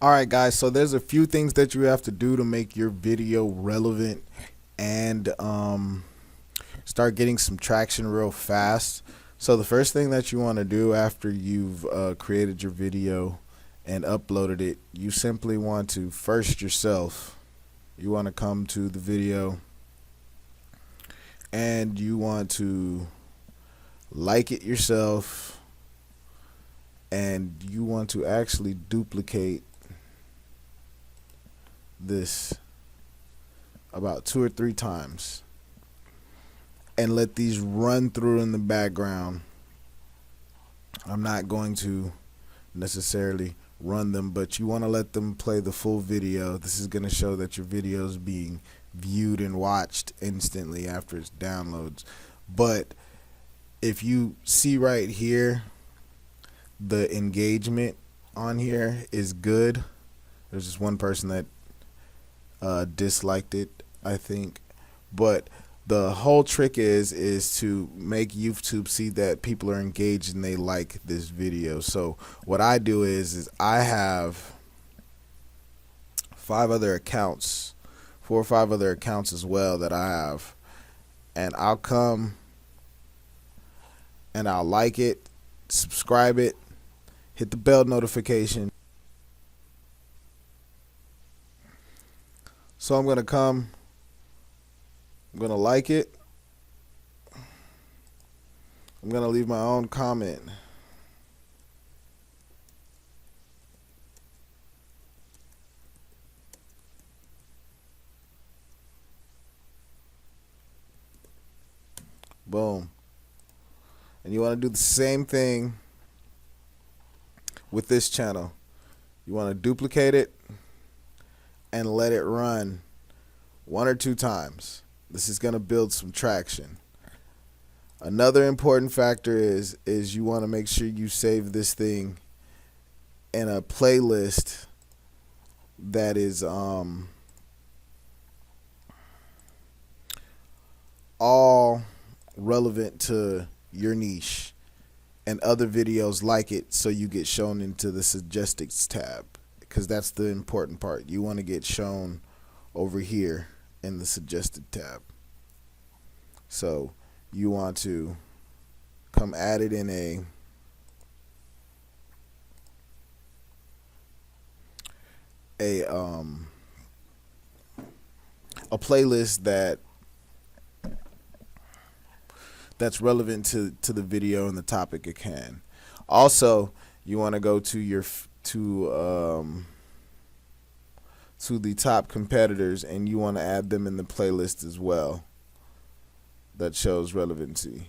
Alright guys, so there's a few things that you have to do to make your video relevant and start getting some traction real fast. So the first thing that you want to do after you've created your video and uploaded it, you simply want to first yourself, you want to come to the video and you want to like it yourself, and you want to actually duplicate this about 2 or 3 times and let these run through in the background. I'm not going to necessarily run them, but you want to let them play the full video. This is going to show that your video is being viewed and watched instantly after its downloads. But if you see right here, the engagement on here is good. There's just one person that disliked it, I think, but the whole trick is to make YouTube see that people are engaged and they like this video. So what I do is I have 4 or 5 other accounts as well that I have, and I'll come and I'll like it, subscribe it, hit the bell notification. So I'm gonna come, I'm gonna like it, I'm gonna leave my own comment. Boom. And you want to do the same thing with this channel. You want to duplicate it and let it run 1 or 2 times. This is going to build some traction. Another important factor is you want to make sure you save this thing in a playlist that is all relevant to your niche and other videos like it, so you get shown into the suggestions tab, because that's the important part. You want to get shown over here in the suggested tab. So you want to come add it in a playlist that's relevant to the video and the topic it can. Also, you want to go to the top competitors, and you want to add them in the playlist as well that shows relevancy.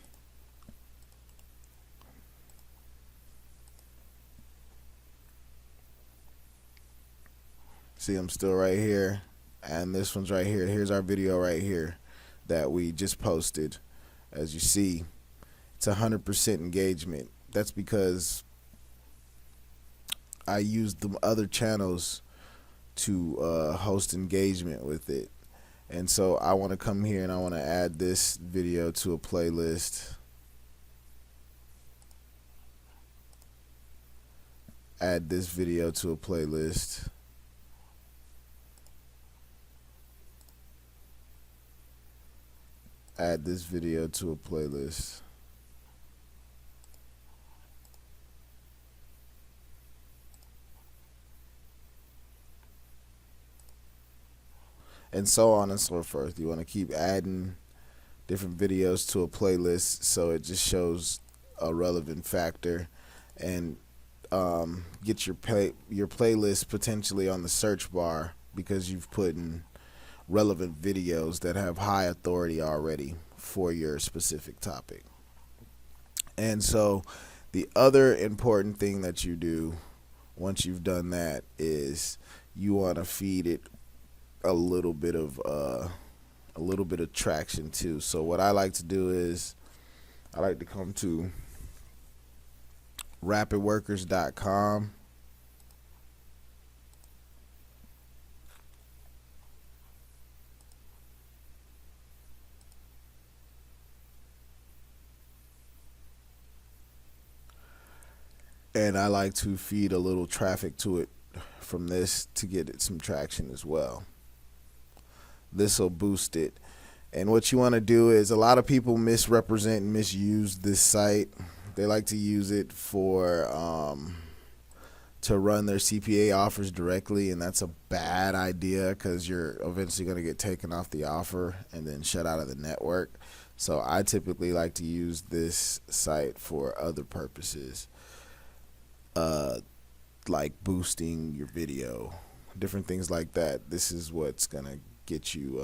See, I'm still right here, and this one's right here. Here's our video right here that we just posted. As you see, it's 100% engagement. That's because I used the other channels to host engagement with it. And so I want to come here and I want to add this video to a playlist. Add this video to a playlist. Add this video to a playlist. And so on and so forth. You want to keep adding different videos to a playlist so it just shows a relevant factor, and get your playlist potentially on the search bar because you've put in relevant videos that have high authority already for your specific topic. And so the other important thing that you do once you've done that is you want to feed it a little bit of traction too. So what I like to do is I like to come to rapidworkers.com. And I like to feed a little traffic to it from this to get it some traction as well. This will boost it. And what you want to do is, a lot of people misrepresent and misuse this site. They like to use it for to run their CPA offers directly, and that's a bad idea because you're eventually going to get taken off the offer and then shut out of the network. So I typically like to use this site for other purposes, like boosting your video, different things like that. This is what's going to get you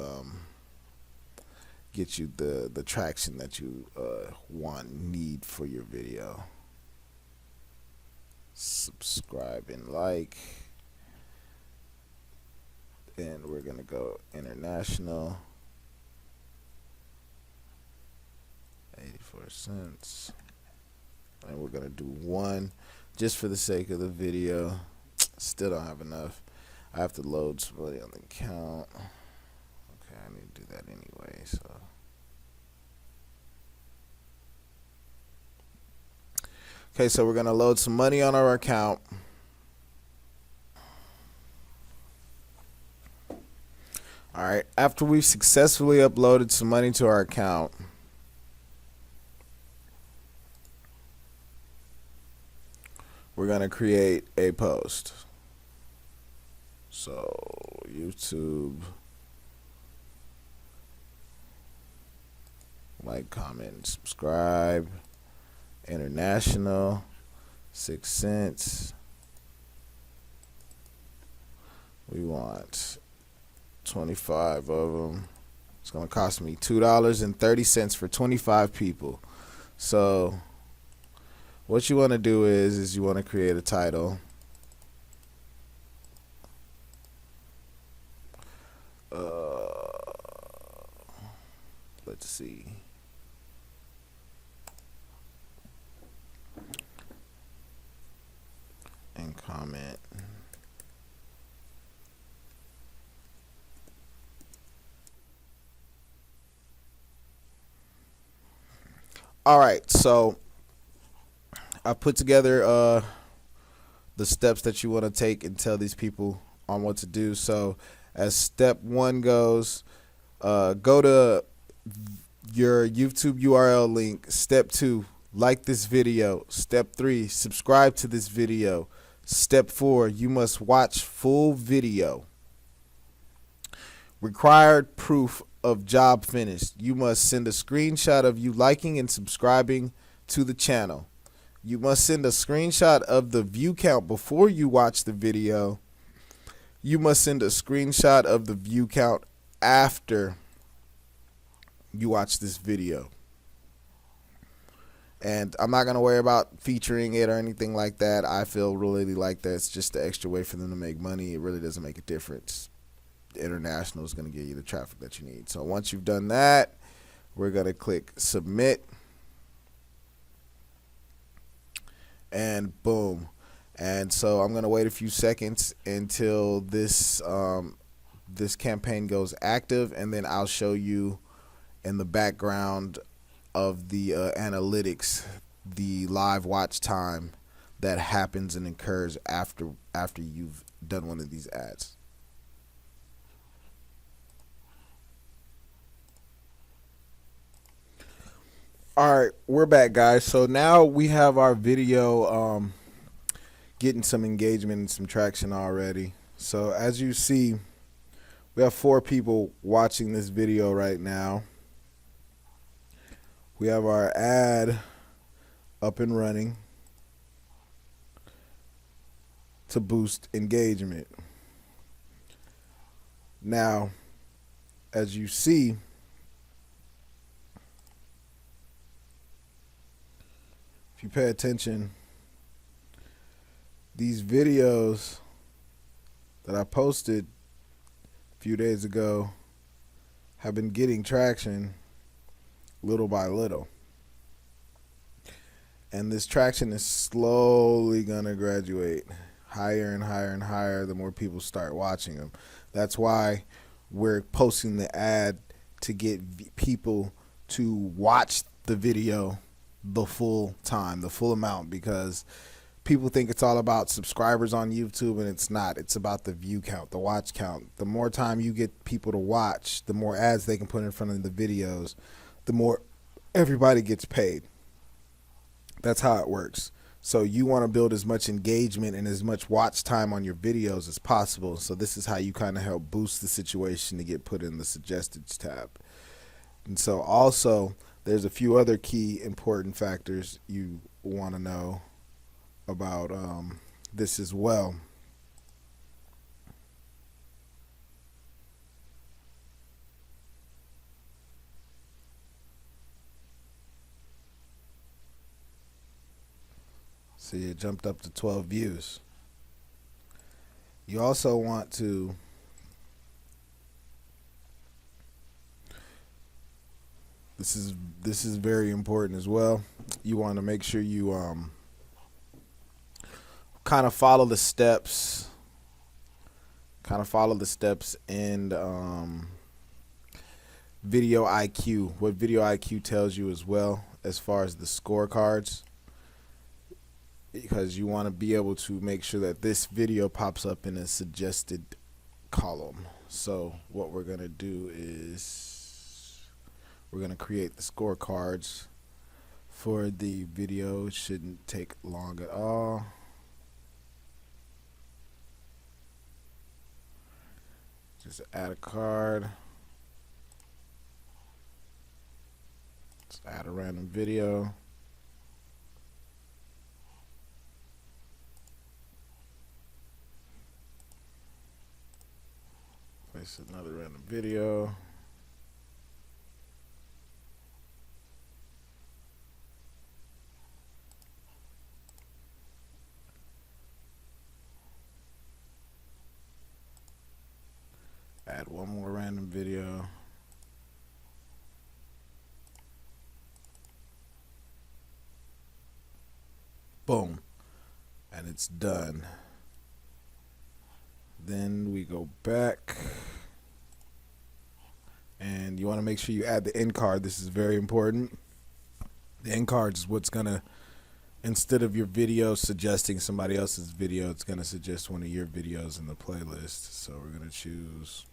the traction that you need for your video. Subscribe and like, and we're gonna go international. 84 cents, and we're gonna do 1 just for the sake of the video. Still don't have enough. I have to load somebody on the account. Okay, I need to do that anyway, so okay, so we're gonna load some money on our account. All right, after we've successfully uploaded some money to our account, we're gonna create a post. So YouTube, like, comment, subscribe. International, 6 cents. We want 25 of them. It's gonna cost me $2.30 for 25 people. So what you want to do is you want to create a title. Let's see. And comment. All right, so I put together the steps that you want to take and tell these people on what to do. So as step 1 goes, go to your YouTube URL link. Step 2, like this video. Step 3, subscribe to this video. Step 4, you must watch full video. Required proof of job finished. You must send a screenshot of you liking and subscribing to the channel. You must send a screenshot of the view count before you watch the video. You must send a screenshot of the view count after you watch this video. And I'm not going to worry about featuring it or anything like that. I feel really like that. It's just the extra way for them to make money. It really doesn't make a difference. International is going to get you the traffic that you need. So once you've done that, we're going to click submit. And boom. And so I'm going to wait a few seconds until this this campaign goes active, and then I'll show you in the background of the analytics the live watch time that happens and occurs after you've done one of these ads. All right, we're back, guys. So now we have our video getting some engagement and some traction already. So as you see, we have 4 people watching this video right now. We have our ad up and running to boost engagement. Now, as you see, if you pay attention, these videos that I posted a few days ago have been getting traction little by little. And this traction is slowly going to graduate higher and higher and higher the more people start watching them. That's why we're posting the ad to get people to watch the video the full time, the full amount, because people think it's all about subscribers on YouTube, and it's not. It's about the view count, the watch count. The more time you get people to watch, the more ads they can put in front of the videos, the more everybody gets paid. That's how it works. So you want to build as much engagement and as much watch time on your videos as possible. So this is how you kind of help boost the situation to get put in the suggested tab. And so also there's a few other key important factors you want to know about this as well. See, it jumped up to 12 views. You also want to this is very important as well. You want to make sure you kind of follow the steps in video IQ, what video IQ tells you as well, as far as the scorecards, because you want to be able to make sure that this video pops up in a suggested column. So what we're going to do is we're going to create the scorecards for the video. It shouldn't take long at all. Just add a card. Let's add a random video. Place another random video. Add one more random video. Boom. And it's done. Then we go back. And you want to make sure you add the end card. This is very important. The end card is what's going to, instead of your video suggesting somebody else's video, it's going to suggest one of your videos in the playlist. So we're going to choose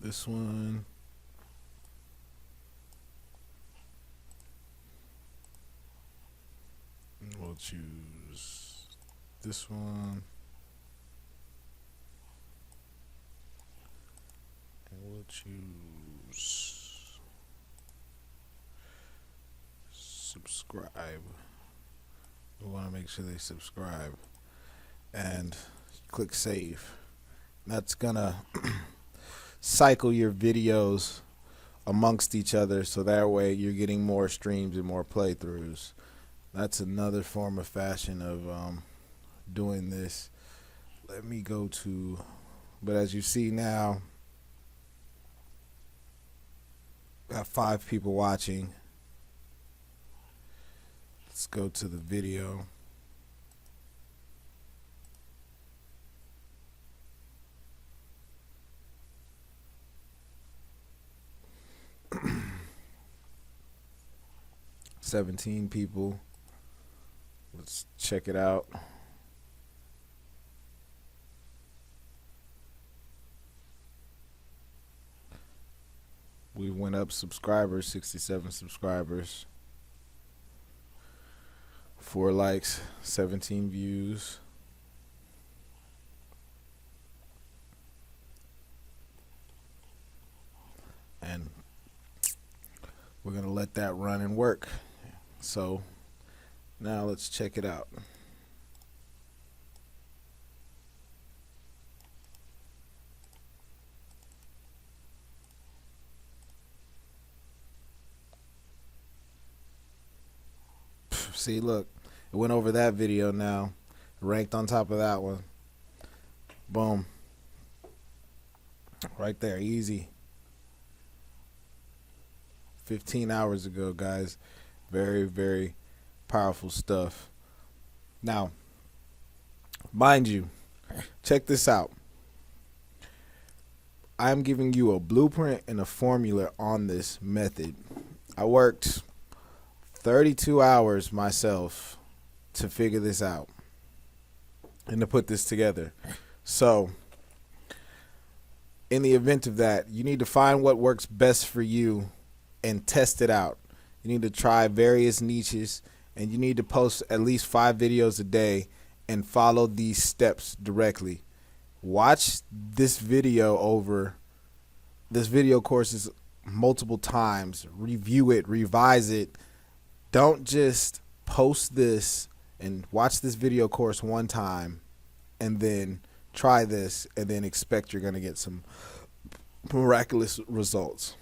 this one. And we'll choose this one. And we'll choose subscribe. We want to make sure they subscribe. And click save. That's going to cycle your videos amongst each other, so that way you're getting more streams and more playthroughs. That's another form of fashion of doing this. Let me go to, but as you see now, got 5 people watching. Let's go to the video. $17 people. Let's check it out. We went up subscribers, 67 subscribers, 4 likes, 17 views. And we're going to let that run and work. So now let's check it out. See, look, it went over that video now, ranked on top of that one. Boom. Right there, easy. 15 hours ago, guys. Very, very powerful stuff. Now, mind you, check this out. I'm giving you a blueprint and a formula on this method. I worked 32 hours myself to figure this out and to put this together. So in the event of that, you need to find what works best for you and test it out. You need to try various niches, and you need to post at least 5 videos a day and follow these steps directly. Watch this video courses multiple times, review it, revise it. Don't just post this and watch this video course one time and then try this and then expect you're going to get some miraculous results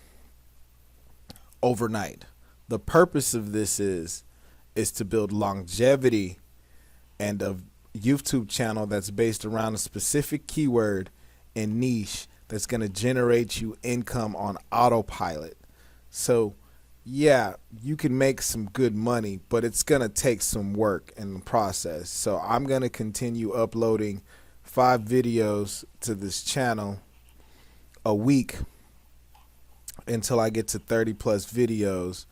overnight. The purpose of this is to build longevity and a YouTube channel that's based around a specific keyword and niche that's going to generate you income on autopilot. So yeah, you can make some good money, but it's going to take some work in the process. So I'm going to continue uploading 5 videos to this channel a week until I get to 30 plus videos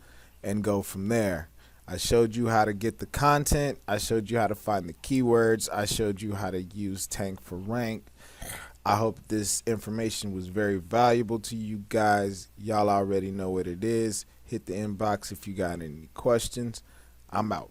and go from there. I showed you how to get the content. I showed you how to find the keywords. I showed you how to use Tank for Rank. I hope this information was very valuable to you guys. Y'all already know what it is. Hit the inbox if you got any questions. I'm out.